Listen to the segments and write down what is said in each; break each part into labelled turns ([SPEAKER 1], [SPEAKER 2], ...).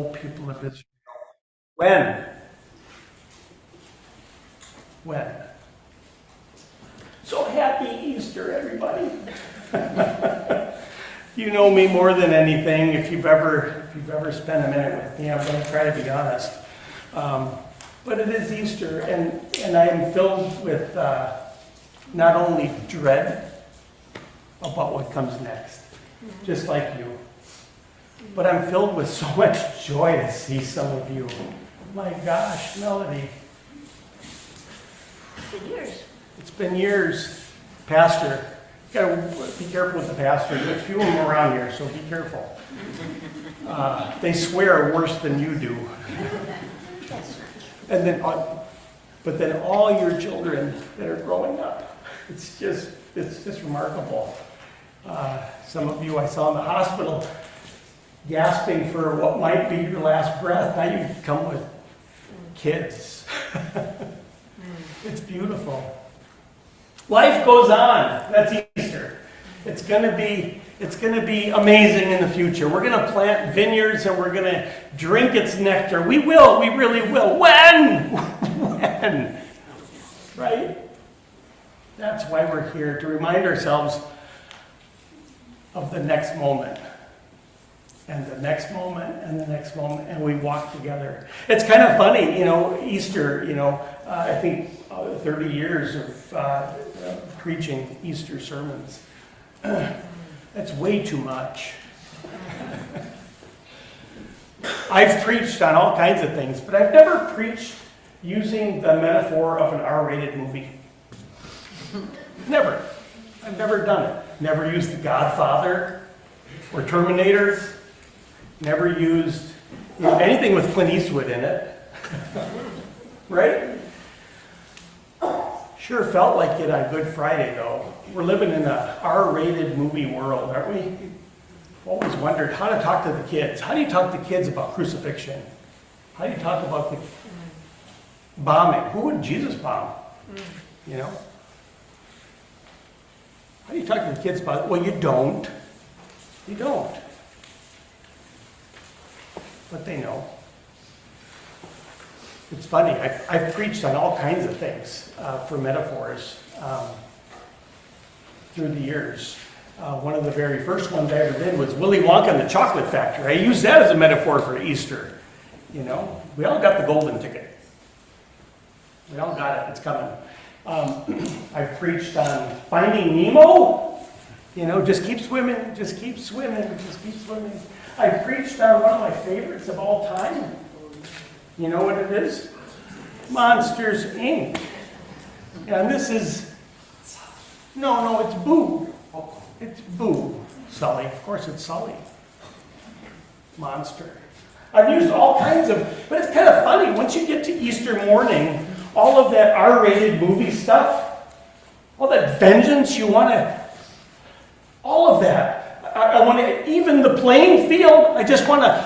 [SPEAKER 1] people of Israel. When? When? So happy Easter, everybody. You know me more than anything. If you've ever spent a minute with me, I'm going to try to be honest. But it is Easter, and I am filled with not only dread about what comes next, just like you, but I'm filled with so much joy to see some of you. My gosh, Melody.
[SPEAKER 2] It's been years.
[SPEAKER 1] It's been years. Pastor, you gotta be careful with the pastor. There's a few of them around here, so be careful. They swear worse than you do. And then, but then all your children that are growing up, it's just remarkable. Some of you I saw in the hospital gasping for what might be your last breath. Now you come with kids. It's beautiful. Life goes on. That's Easter. It's gonna be amazing in the future. We're gonna plant vineyards and we're gonna drink its nectar. We really will. When? When? Right? That's why we're here, to remind ourselves of the next moment. And the next moment, and the next moment, and we walk together. It's kind of funny, Easter, I think 30 years of preaching Easter sermons. That's way too much. I've preached on all kinds of things, but I've never preached using the metaphor of an R-rated movie. Never. I've never done it. Never used The Godfather or Terminator. Never used anything with Clint Eastwood in it. Right? Sure felt like it on Good Friday, though. We're living in an R-rated movie world, aren't we? Always wondered how to talk to the kids. How do you talk to kids about crucifixion? How do you talk about the bombing? Who would Jesus bomb? How do you talk to the kids about it? Well, you don't. You don't. But they know. It's funny, I've preached on all kinds of things for metaphors through the years. One of the very first ones I ever did was Willy Wonka and the Chocolate Factory. I used that as a metaphor for Easter. We all got the golden ticket. We all got it, it's coming. I've preached on Finding Nemo. Just keep swimming, just keep swimming, just keep swimming. I preached on one of my favorites of all time. You know what it is? Monsters, Inc. And this is... No, it's Boo. It's Boo. Sully. Of course it's Sully. Monster. I've used all kinds of... But it's kind of funny. Once you get to Easter morning, all of that R-rated movie stuff, all that vengeance you want to... All of that. I want to even the playing field. I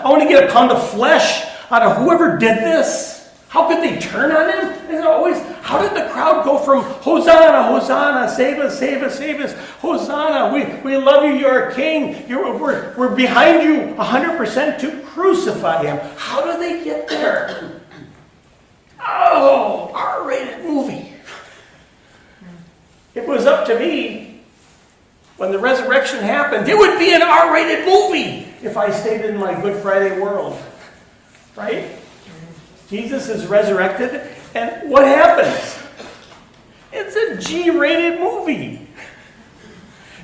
[SPEAKER 1] want to get a pound of flesh out of whoever did this. How could they turn on him? How did the crowd go from Hosanna, Hosanna, save us, save us, save us, Hosanna, we love you, you're a king, we're behind you 100% to crucify him. How do they get there? Oh, R-rated movie. It was up to me. When the resurrection happened, it would be an R-rated movie if I stayed in my Good Friday world. Right? Jesus is resurrected, and what happens? It's a G-rated movie.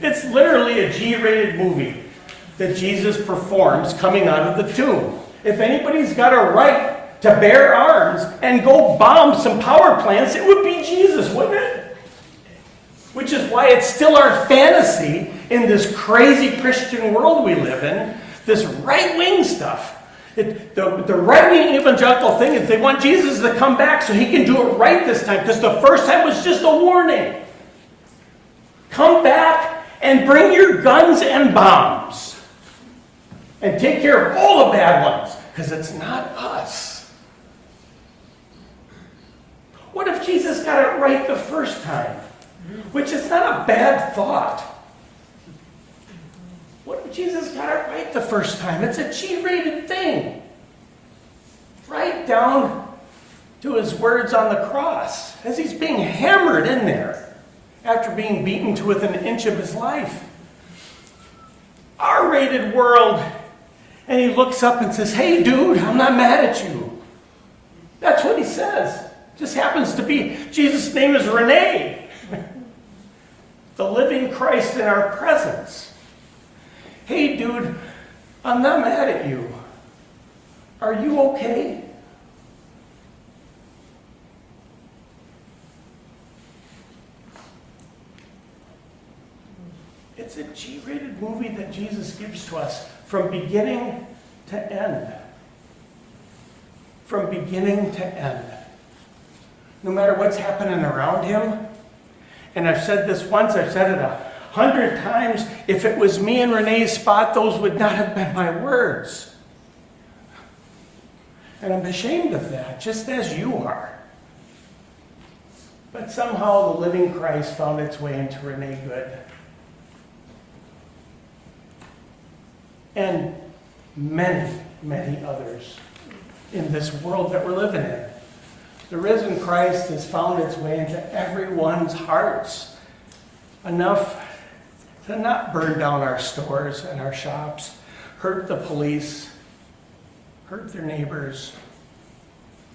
[SPEAKER 1] It's literally a G-rated movie that Jesus performs coming out of the tomb. If anybody's got a right to bear arms and go bomb some power plants, it would be Jesus, wouldn't it? Which is why it's still our fantasy in this crazy Christian world we live in, this right-wing stuff. The right-wing evangelical thing is they want Jesus to come back so he can do it right this time, because the first time was just a warning. Come back and bring your guns and bombs and take care of all the bad ones, because it's not us. What if Jesus got it right the first time? Which is not a bad thought. What if Jesus got it right the first time? It's a G-rated thing. down to his words on the cross as he's being hammered in there after being beaten to within an inch of his life. R-rated world. And he looks up and says, "Hey, dude, I'm not mad at you." That's what he says. Just happens to be. Jesus' name is Renee. The living Christ in our presence. "Hey, dude, I'm not mad at you. Are you okay?" It's a G-rated movie that Jesus gives to us from beginning to end. From beginning to end. No matter what's happening around him. And I've said this once, I've said it 100 times. If it was me in Renee's spot, those would not have been my words. And I'm ashamed of that, just as you are. But somehow the living Christ found its way into Renee Good. And many, many others in this world that we're living in. The risen Christ has found its way into everyone's hearts. Enough to not burn down our stores and our shops, hurt the police, hurt their neighbors,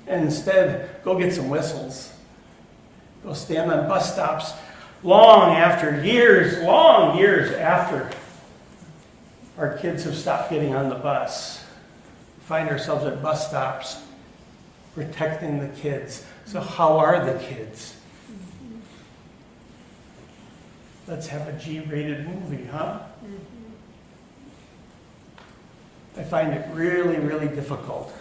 [SPEAKER 1] and instead go get some whistles. Go stand on bus stops long years after our kids have stopped getting on the bus. Find ourselves at bus stops protecting the kids. So how are the kids? Let's have a G-rated movie, huh? I find it really, really difficult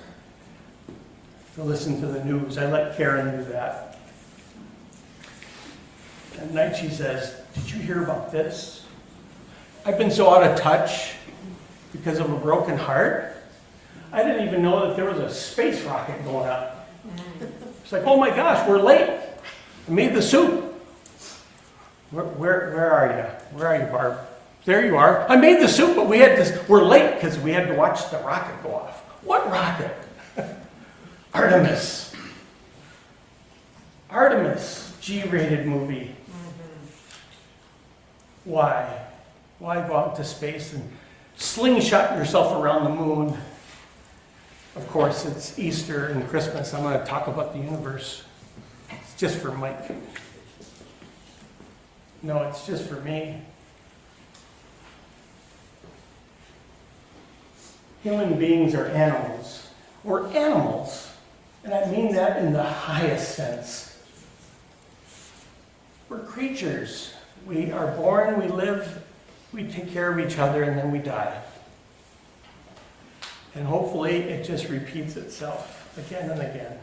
[SPEAKER 1] to listen to the news. I let Karen do that. At night she says, "Did you hear about this?" I've been so out of touch because of a broken heart. I didn't even know that there was a space rocket going up. It's like, oh my gosh, we're late. I made the soup. Where are you? Where are you, Barb? There you are. I made the soup, but we're late because we had to watch the rocket go off. What rocket? Artemis. Artemis, G-rated movie. Why? Why go out to space and slingshot yourself around the moon? Of course, it's Easter and Christmas. I'm going to talk about the universe. It's just for Mike. No, it's just for me. Human beings are animals. We're animals. And I mean that in the highest sense. We're creatures. We are born, we live, we take care of each other, and then we die. And hopefully it just repeats itself again and again.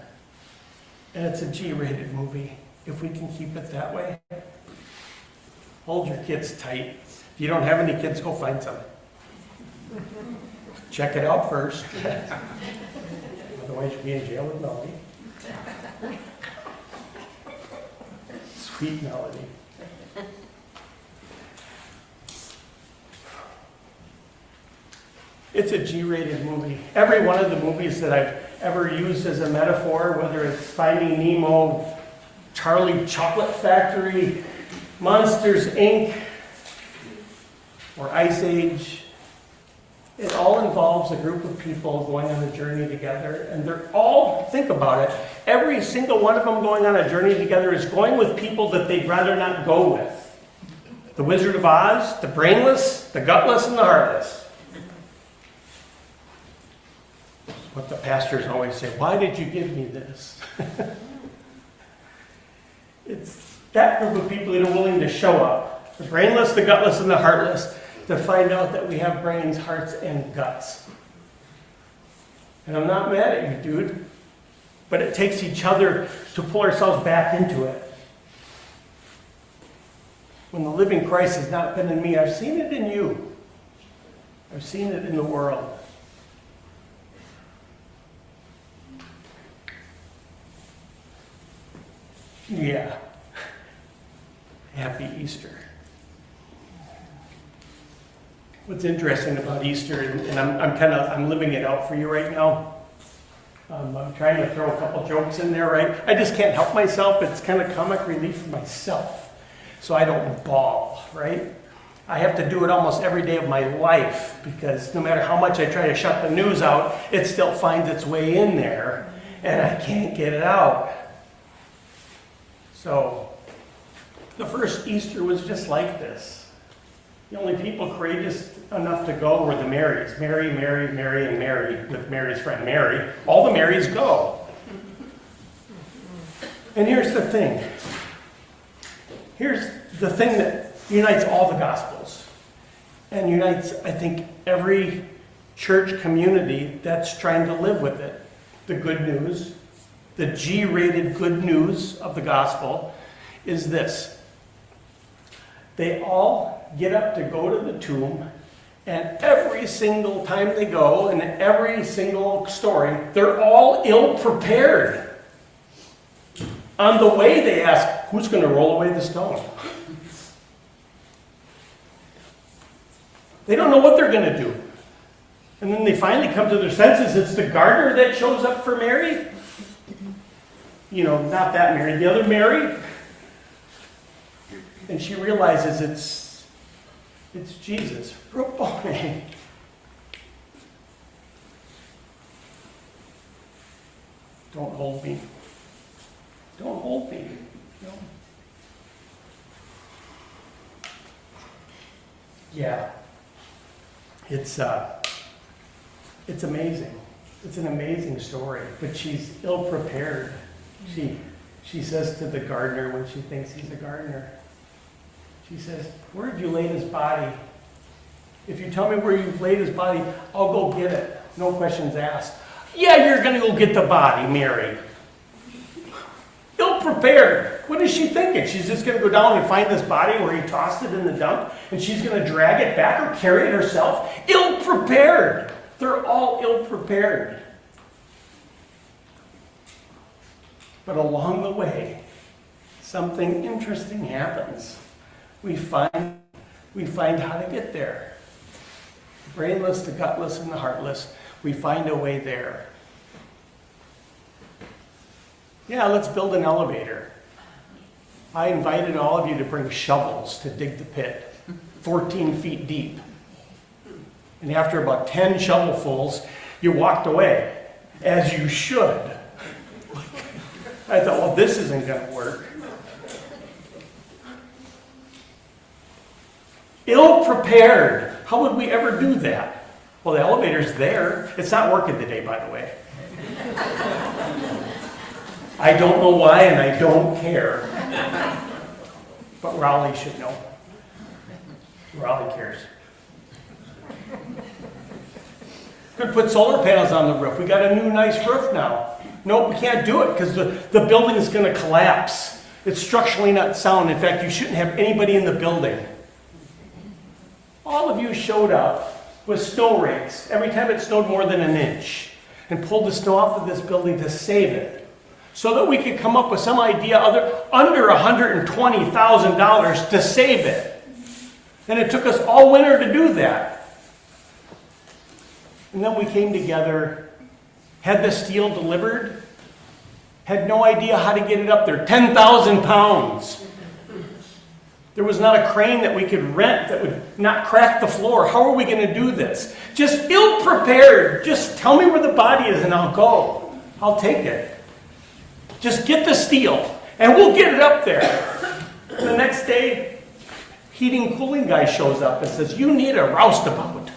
[SPEAKER 1] And it's a G-rated movie, if we can keep it that way. Hold your kids tight. If you don't have any kids, go find some. Check it out first. Otherwise you'll be in jail with Melody. Sweet Melody. It's a G-rated movie. Every one of the movies that I've ever used as a metaphor, whether it's Finding Nemo, Charlie Chocolate Factory, Monsters, Inc., or Ice Age, it all involves a group of people going on a journey together. And they're all, think about it, every single one of them going on a journey together is going with people that they'd rather not go with. The Wizard of Oz, the brainless, the gutless, and the heartless. What the pastors always say, why did you give me this? It's that group of people that are willing to show up. The brainless, the gutless, and the heartless, to find out that we have brains, hearts, and guts. And I'm not mad at you, dude. But it takes each other to pull ourselves back into it. When the living Christ has not been in me, I've seen it in you. I've seen it in the world. Yeah. Happy Easter. What's interesting about Easter, and I'm living it out for you right now. I'm trying to throw a couple jokes in there, right? I just can't help myself. It's kind of comic relief for myself, so I don't bawl, right? I have to do it almost every day of my life because no matter how much I try to shut the news out, it still finds its way in there, and I can't get it out. So the first Easter was just like this. The only people courageous enough to go were the Marys. Mary, Mary, Mary, and Mary, with Mary's friend Mary. All the Marys go. And here's the thing. Here's the thing that unites all the Gospels. And unites, I think, every church community that's trying to live with it. The good news, the G-rated good news of the Gospel is this. They all get up to go to the tomb, and every single time they go, and every single story, they're all ill-prepared. On the way, they ask, who's going to roll away the stone? They don't know what they're going to do. And then they finally come to their senses. It's the gardener that shows up for Mary. You know, not that Mary, the other Mary. And she realizes it's Jesus. Rabboni. Don't hold me. Don't hold me. No. Yeah. It's amazing. It's an amazing story. But she's ill-prepared. She says to the gardener when she thinks he's a gardener, she says, where have you laid his body? If you tell me where you've laid his body, I'll go get it. No questions asked. Yeah, you're going to go get the body, Mary. Ill-prepared. What is she thinking? She's just going to go down and find this body where he tossed it in the dump, and she's going to drag it back or carry it herself? Ill-prepared. They're all ill-prepared. But along the way, something interesting happens. We find how to get there. The brainless, the gutless, and the heartless. We find a way there. Yeah, let's build an elevator. I invited all of you to bring shovels to dig the pit, 14 feet deep. And after about 10 shovelfuls, you walked away, as you should. I thought, well, this isn't going to work. Ill-prepared. How would we ever do that? Well, the elevator's there. It's not working today, by the way. I don't know why, and I don't care. But Raleigh should know. Raleigh cares. Could put solar panels on the roof. We got a new nice roof now. Nope, we can't do it because the building is going to collapse. It's structurally not sound. In fact, you shouldn't have anybody in the building. All of you showed up with snow rakes every time it snowed more than an inch and pulled the snow off of this building to save it so that we could come up with some idea under $120,000 to save it. And it took us all winter to do that. And then we came together, had the steel delivered, had no idea how to get it up there. 10,000 pounds. There was not a crane that we could rent that would not crack the floor. How are we going to do this? Just ill-prepared. Just tell me where the body is and I'll go. I'll take it. Just get the steel and we'll get it up there. The next day, heating cooling guy shows up and says, you need a roustabout.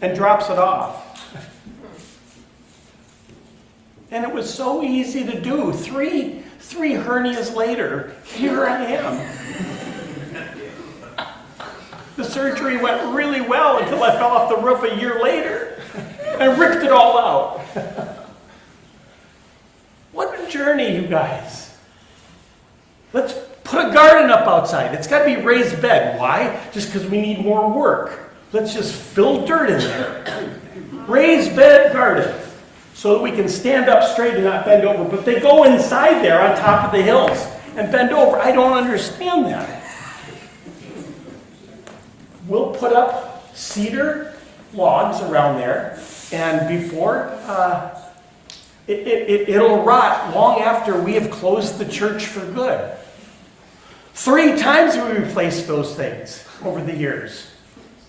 [SPEAKER 1] And drops it off. And it was so easy to do. Three hernias later, here I am. The surgery went really well until I fell off the roof a year later and ripped it all out. What a journey, you guys. Let's put a garden up outside. It's got to be raised bed. Why? Just because we need more work. Let's just fill dirt in there. Raised bed garden. So that we can stand up straight and not bend over. But they go inside there on top of the hills and bend over. I don't understand that. We'll put up cedar logs around there. And before, it'll rot long after we have closed the church for good. 3 times we replaced those things over the years.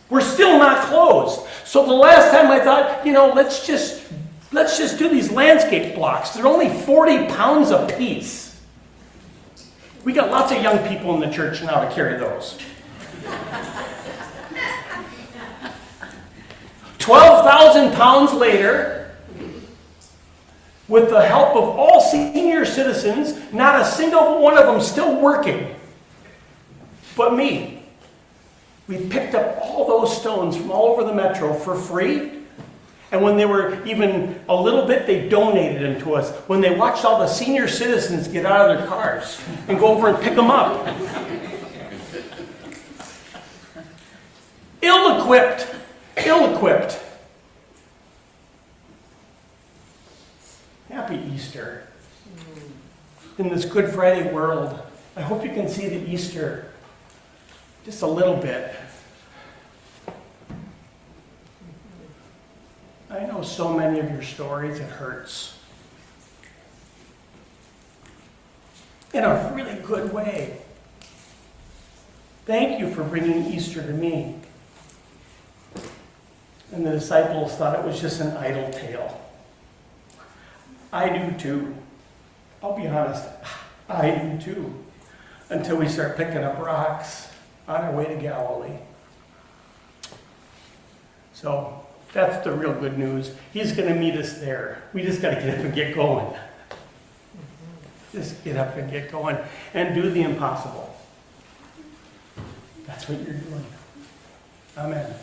[SPEAKER 1] We're still not closed. So the last time I thought, let's just do these landscape blocks. They're only 40 pounds a piece. We got lots of young people in the church now to carry those. 12,000 pounds later, with the help of all senior citizens, not a single one of them still working, but me. We picked up all those stones from all over the metro for free. And when they were even a little bit, they donated them to us. When they watched all the senior citizens get out of their cars and go over and pick them up. Ill-equipped. Ill-equipped. Happy Easter. In this Good Friday world, I hope you can see the Easter just a little bit. I know so many of your stories, it hurts. In a really good way. Thank you for bringing Easter to me. And the disciples thought it was just an idle tale. I do too. I'll be honest, I do too. Until we start picking up rocks on our way to Galilee. So that's the real good news. He's going to meet us there. We just got to get up and get going. Just get up and get going and do the impossible. That's what you're doing. Amen.